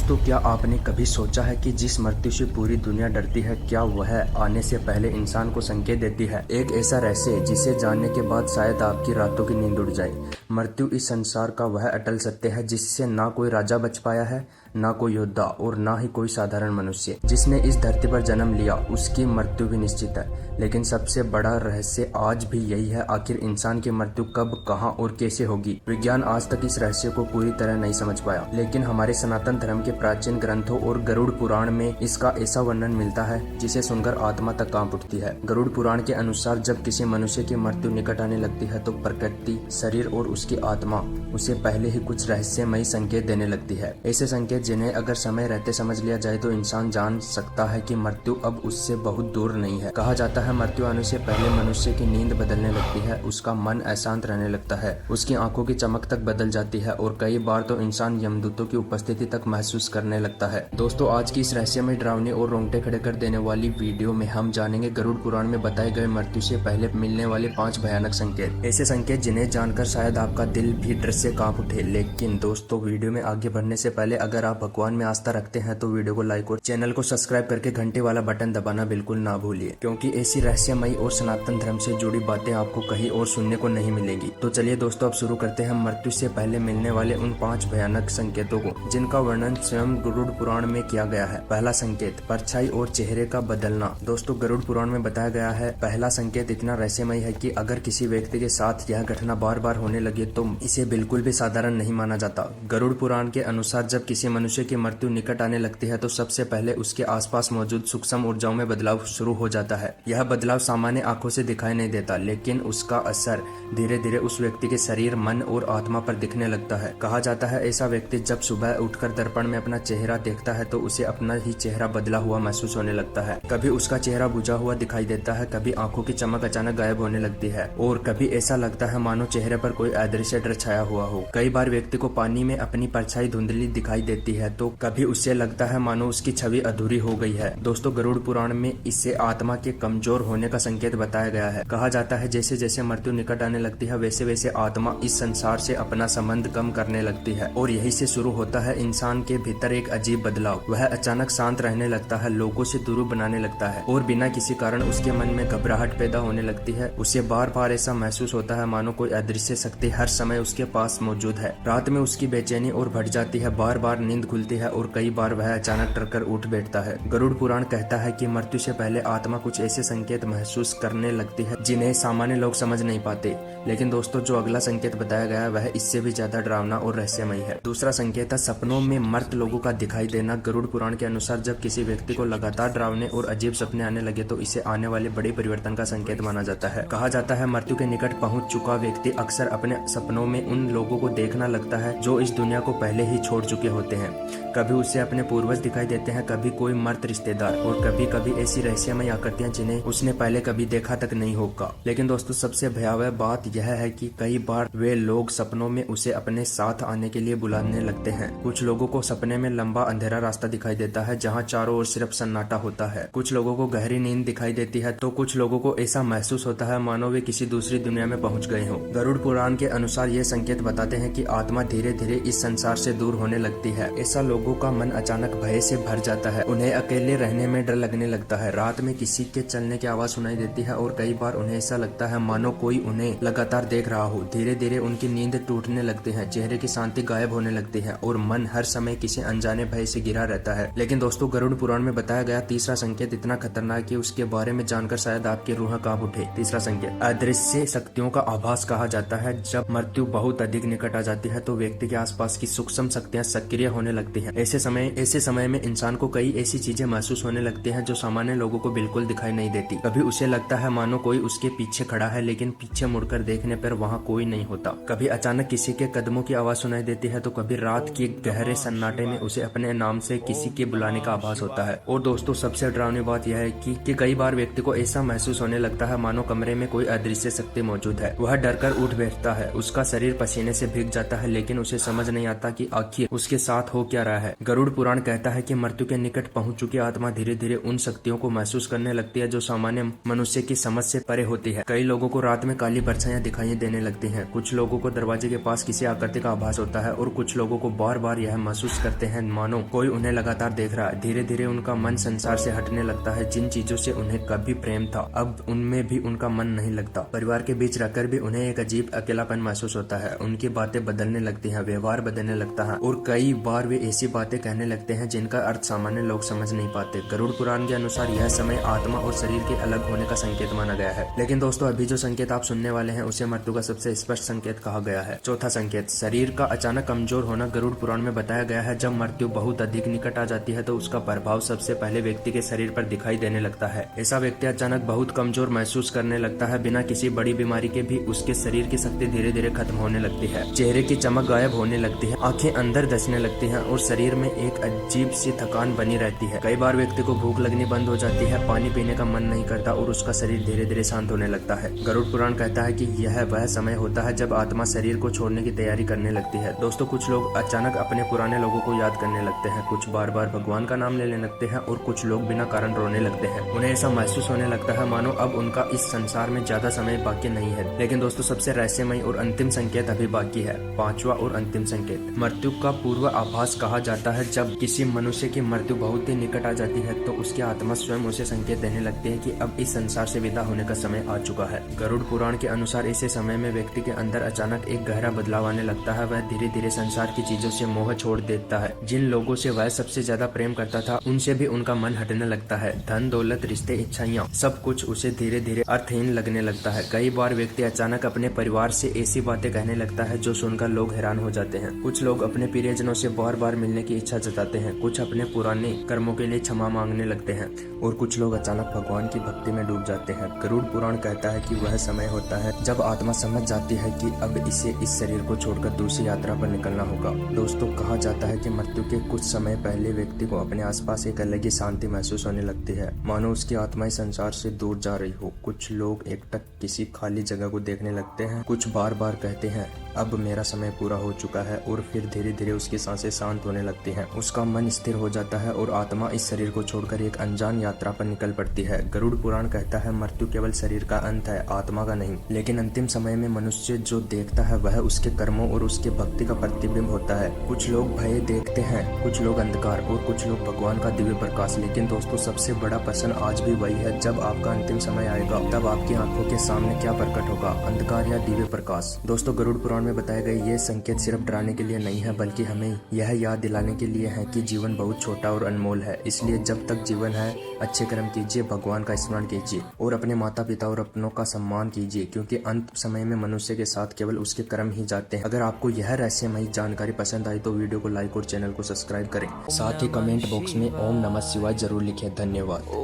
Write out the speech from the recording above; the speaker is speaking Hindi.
दोस्तों, क्या आपने कभी सोचा है कि जिस मृत्यु से पूरी दुनिया डरती है, क्या वह आने से पहले इंसान को संकेत देती है? एक ऐसा रहस्य जिसे जानने के बाद शायद आपकी रातों की नींद उड़ जाए। मृत्यु इस संसार का वह अटल सत्य है जिससे ना कोई राजा बच पाया है, ना कोई योद्धा और ना ही कोई साधारण मनुष्य। जिसने इस धरती पर जन्म लिया उसकी मृत्यु भी निश्चित है। लेकिन सबसे बड़ा रहस्य आज भी यही है, आखिर इंसान की मृत्यु कब, कहां और कैसे होगी। विज्ञान आज तक इस रहस्य को पूरी तरह नहीं समझ पाया, लेकिन हमारे सनातन धर्म के प्राचीन ग्रंथों और गरुड़ पुराण में इसका ऐसा वर्णन मिलता है जिसे सुनकर आत्मा तक कांप उठती है। गरुड़ पुराण के अनुसार जब किसी मनुष्य की मृत्यु निकट आने लगती है तो प्रकृति, शरीर और उसकी आत्मा उसे पहले ही कुछ रहस्यमयी संकेत देने लगती है। ऐसे संकेत जिन्हें अगर समय रहते समझ लिया जाए तो इंसान जान सकता है कि मृत्यु अब उससे बहुत दूर नहीं है। कहा जाता है मृत्यु आने से पहले मनुष्य की नींद बदलने लगती है, उसका मन अशांत रहने लगता है, उसकी आंखों की चमक तक बदल जाती है और कई बार तो इंसान यमदूतों की उपस्थिति तक महसूस करने लगता है। दोस्तों, आज की इस रहस्यमय, डरावनी और रोंगटे खड़े कर देने वाली वीडियो में हम जानेंगे गरुड़ पुराण में बताए गए मृत्यु से पहले मिलने वाले 5 भयानक संकेत। ऐसे संकेत जिन्हें जानकर शायद आपका दिल भी डर से कांप उठे। लेकिन दोस्तों, वीडियो में आगे बढ़ने से पहले अगर आप भगवान में आस्था रखते हैं तो वीडियो को लाइक और चैनल को सब्सक्राइब करके घंटे वाला बटन दबाना बिल्कुल ना भूलिए, क्योंकि ऐसी रहस्यमयी और सनातन धर्म से जुड़ी बातें आपको कहीं और सुनने को नहीं मिलेंगी। तो चलिए दोस्तों, अब शुरू करते हैं मृत्यु से पहले मिलने वाले उन 5 भयानक संकेतों को जिनका वर्णन स्वयं गरुड़ पुराण में किया गया है। पहला संकेत, परछाई और चेहरे का बदलना। दोस्तों, गरुड़ पुराण में बताया गया है पहला संकेत इतना रहस्यमय है कि अगर किसी व्यक्ति के साथ यह घटना बार बार होने लगे तो इसे बिल्कुल भी साधारण नहीं माना जाता। गरुड़ पुराण के अनुसार जब किसी मनुष्य की मृत्यु निकट आने लगती है तो सबसे पहले उसके आसपास मौजूद सूक्ष्म ऊर्जाओं में बदलाव शुरू हो जाता है। यह बदलाव सामान्य आंखों से दिखाई नहीं देता, लेकिन उसका असर धीरे धीरे उस व्यक्ति के शरीर, मन और आत्मा पर दिखने लगता है। कहा जाता है ऐसा व्यक्ति जब सुबह उठकर दर्पण में अपना चेहरा देखता है तो उसे अपना ही चेहरा बदला हुआ महसूस होने लगता है। कभी उसका चेहरा बुझा हुआ दिखाई देता है, कभी आंखों की चमक अचानक गायब होने लगती है और कभी ऐसा लगता है मानो चेहरे पर कोई अदृश्य डर छाया हुआ हो। कई बार व्यक्ति को पानी में अपनी परछाई धुंधली दिखाई देती है तो कभी उसे लगता है मानो उसकी छवि अधूरी हो गई है। दोस्तों, गरुड़ पुराण में इसे आत्मा के कमजोर होने का संकेत बताया गया है। कहा जाता है जैसे जैसे मृत्यु निकट आने लगती है वैसे वैसे आत्मा इस संसार से अपना संबंध कम करने लगती है और यही से शुरू होता है इंसान के भीतर एक अजीब बदलाव। वह अचानक शांत रहने लगता है, लोगों से दूर बनाने लगता है और बिना किसी कारण उसके मन में घबराहट पैदा होने लगती है। उसे बार बार ऐसा महसूस होता है मानो कोई अदृश्य शक्ति हर समय उसके पास मौजूद है। रात में उसकी बेचैनी और बढ़ जाती है, बार बार नींद खुलती है और कई बार वह अचानक डर कर उठ बैठता है। गरुड़ पुराण कहता है कि मृत्यु से पहले आत्मा कुछ ऐसे संकेत महसूस करने लगती है जिन्हें सामान्य लोग समझ नहीं पाते। लेकिन दोस्तों, जो अगला संकेत बताया गया है वह इससे भी ज्यादा डरावना और रहस्यमयी है। दूसरा संकेत है सपनों में मृत लोगों का दिखाई देना। गरुड़ पुराण के अनुसार जब किसी व्यक्ति को लगातार डरावने और अजीब सपने आने लगे तो इसे आने वाले बड़े परिवर्तन का संकेत माना जाता है। कहा जाता है मृत्यु के निकट पहुंच चुका व्यक्ति अक्सर अपने सपनों में उन लोगों को देखना लगता है जो इस दुनिया को पहले ही छोड़ चुके होते हैं। कभी उसे अपने पूर्वज दिखाई देते हैं, कभी कोई मर्द रिश्तेदार और कभी कभी ऐसी रहस्यमय आकृतियां जिन्हें उसने पहले कभी देखा तक नहीं होगा। लेकिन दोस्तों, सबसे भयावह बात यह है कि कई बार वे लोग सपनों में उसे अपने साथ आने के लिए बुलाने लगते हैं। कुछ लोगों को सपने में लंबा अंधेरा रास्ता दिखाई देता है जहां चारों ओर सिर्फ सन्नाटा होता है। कुछ लोगों को गहरी नींद दिखाई देती है तो कुछ लोगों को ऐसा महसूस होता है मानो वे किसी दूसरी दुनिया में पहुंच गए हों। गरुड़ पुराण के अनुसार ये संकेत बताते हैं कि आत्मा धीरे धीरे इस संसार से दूर होने लगती है। ऐसा लोगों का मन अचानक भय से भर जाता है, उन्हें अकेले रहने में डर लगने लगता है। रात में किसी के चलने की आवाज सुनाई देती है और कई बार उन्हें ऐसा लगता है मानो कोई उन्हें लगातार देख रहा हो। धीरे धीरे उनकी नींद टूटने लगती है, चेहरे की शांति गायब होने लगती है और मन हर समय किसी अनजाने भय से घिरा रहता है। लेकिन दोस्तों, गरुड़ पुराण में बताया गया तीसरा संकेत इतना खतरनाक है कि उसके बारे में जानकर शायद आपकी रूह कांप उठे। तीसरा संकेत, अदृश्य शक्तियों का आभास। कहा जाता है जब मृत्यु बहुत अधिक निकट आ जाती है तो व्यक्ति के आसपास की सूक्ष्म शक्तियां सक्रिय होने लगती हैं। ऐसे समय में इंसान को कई ऐसी चीजें महसूस होने लगती हैं जो सामान्य लोगों को बिल्कुल दिखाई नहीं देती। कभी उसे लगता है मानो कोई उसके पीछे खड़ा है, लेकिन पीछे मुड़कर देखने पर वहाँ कोई नहीं होता। कभी अचानक किसी के कदमों की आवाज सुनाई देती है तो कभी रात के गहरे सन्नाटे में उसे अपने नाम से किसी के बुलाने का आभास होता है। और दोस्तों, सबसे डरावनी बात यह है कि कई बार व्यक्ति को ऐसा महसूस होने लगता है मानो कमरे में कोई अदृश्य शक्ति मौजूद है। वह डर कर उठ बैठता है है। उसका शरीर पसीने से भीग जाता है, लेकिन उसे समझ नहीं आता कि आखिर उसके साथ हो क्या रहा है। गरुड़ पुराण कहता है कि मृत्यु के निकट पहुंच चुकी आत्मा धीरे धीरे उन शक्तियों को महसूस करने लगती है जो सामान्य मनुष्य की समझ से परे होती है। कई लोगों को रात में काली परछाइयां दिखाई देने लगती हैं। कुछ लोगों को दरवाजे के पास किसी आकृति का आभास होता है और कुछ लोगों को बार बार यह महसूस करते हैं मानो कोई उन्हें लगातार देख रहा है। धीरे धीरे उनका मन संसार से हटने लगता है। जिन चीजों से उन्हें कभी प्रेम था, अब उनमें भी उनका मन नहीं लगता। परिवार के बीच रहकर भी उन्हें एक अजीब अकेलापन महसूस होता है। उनकी बातें बदलने लगती हैं, व्यवहार बदलने लगता है और कई बार वे ऐसी बातें कहने लगते हैं जिनका अर्थ सामान्य लोग समझ नहीं पाते। गरुड़ पुराण के अनुसार यह समय आत्मा और शरीर के अलग होने का संकेत माना गया है। लेकिन दोस्तों, अभी जो संकेत आप सुनने वाले हैं उसे मृत्यु का सबसे स्पष्ट संकेत कहा गया है। चौथा संकेत, शरीर का अचानक कमजोर होना। गरुड़ पुराण में बताया गया है जब मृत्यु बहुत अधिक निकट आ जाती है तो उसका प्रभाव सबसे पहले व्यक्ति के शरीर पर दिखाई देने लगता है। ऐसा व्यक्ति अचानक बहुत कमजोर महसूस करने लगता है। बिना किसी बड़ी बीमारी के भी उसके शरीर की शक्ति धीरे धीरे खत्म होने लगती है। चेहरे की चमक गायब होने लगती है, आंखें अंदर धंसने लगती हैं और शरीर में एक अजीब सी थकान बनी रहती है। कई बार व्यक्ति को भूख लगनी बंद हो जाती है, पानी पीने का मन नहीं करता और उसका शरीर धीरे धीरे शांत होने लगता है। गरुड़ पुराण कहता है कि यह वह समय होता है जब आत्मा शरीर को छोड़ने की तैयारी करने लगती है। दोस्तों, कुछ लोग अचानक अपने पुराने लोगों को याद करने लगते हैं, कुछ बार बार भगवान का नाम लेने लगते हैं और कुछ लोग बिना कारण रोने लगते हैं। उन्हें ऐसा महसूस होने लगता है मानो अब उनका इस संसार में ज्यादा समय बाकी नहीं है। लेकिन दोस्तों, सबसे रहस्यमय और अंतिम संकेत अभी बाकी है। पांचवा और अंतिम संकेत, मृत्यु का पूर्व आभास कहा जाता है। जब किसी मनुष्य की मृत्यु बहुत ही निकट आ जाती है तो उसकी आत्मा स्वयं उसे संकेत देने लगती है कि अब इस संसार से विदा होने का समय आ चुका है। गरुड़ पुराण के अनुसार ऐसे समय में व्यक्ति के अंदर अचानक एक गहरा बदलाव आने लगता है। वह धीरे धीरे संसार की चीजों से मोह छोड़ देता है। जिन लोगों से वह सबसे ज्यादा प्रेम करता था उनसे भी उनका मन हटने लगता है। धन, दौलत, रिश्ते, इच्छाएं, सब कुछ उसे धीरे धीरे अर्थहीन लगने लगता है। कई बार व्यक्ति अचानक अपने परिवार से ऐसी बातें कहने लगता है जो सुनकर लोग हैरान हो जाते हैं। कुछ लोग अपने प्रियजनों से बार बार मिलने की इच्छा जताते हैं, कुछ अपने पुराने कर्मों के लिए क्षमा मांगने लगते हैं और कुछ लोग अचानक भगवान की भक्ति में डूब जाते हैं। गरुड़ पुराण कहता है कि वह समय होता है जब आत्मा समझ जाती है कि अब इसे इस शरीर को छोड़कर दूसरी यात्रा पर निकलना होगा। दोस्तों, कहा जाता है कि मृत्यु के कुछ समय पहले व्यक्ति को अपने आसपास एक अलग ही शांति महसूस होने लगती है, मानो उसकी आत्मा इस संसार से दूर जा रही हो। कुछ लोग एकटक किसी खाली जगह को देखने लगते हैं, कुछ बार बार कहते हैं अब मेरा समय पूरा हो चुका है और फिर धीरे धीरे उसकी सांसें शांत होने लगती हैं। उसका मन स्थिर हो जाता है और आत्मा इस शरीर को छोड़कर एक अनजान यात्रा पर निकल पड़ती है। गरुड़ पुराण कहता है मृत्यु केवल शरीर का अंत है, आत्मा का नहीं। लेकिन अंतिम समय में मनुष्य जो देखता है वह उसके कर्मों और उसके भक्ति का प्रतिबिंब होता है। कुछ लोग भय देखते हैं, कुछ लोग अंधकार और कुछ लोग भगवान का दिव्य प्रकाश। लेकिन दोस्तों, सबसे बड़ा प्रश्न आज भी वही है, जब आपका अंतिम समय आएगा तब आपकी आंखों के सामने क्या प्रकट होगा, अंधकार या दिव्य प्रकाश? दोस्तों, गरुड़ पुराण में बताए गए ये संकेत सिर्फ डराने के लिए नहीं है, बल्कि हमें यह याद दिलाने के लिए है कि जीवन बहुत छोटा और अनमोल है। इसलिए जब तक जीवन है अच्छे कर्म कीजिए, भगवान का स्मरण कीजिए और अपने माता पिता और अपनों का सम्मान कीजिए, क्योंकि अंत समय में मनुष्य के साथ केवल उसके कर्म ही जाते हैं। अगर आपको यह रहस्यमयी जानकारी पसंद आई तो वीडियो को लाइक और चैनल को सब्सक्राइब करें। साथ ही कमेंट बॉक्स में ओम नमः शिवाय जरूर लिखें। धन्यवाद।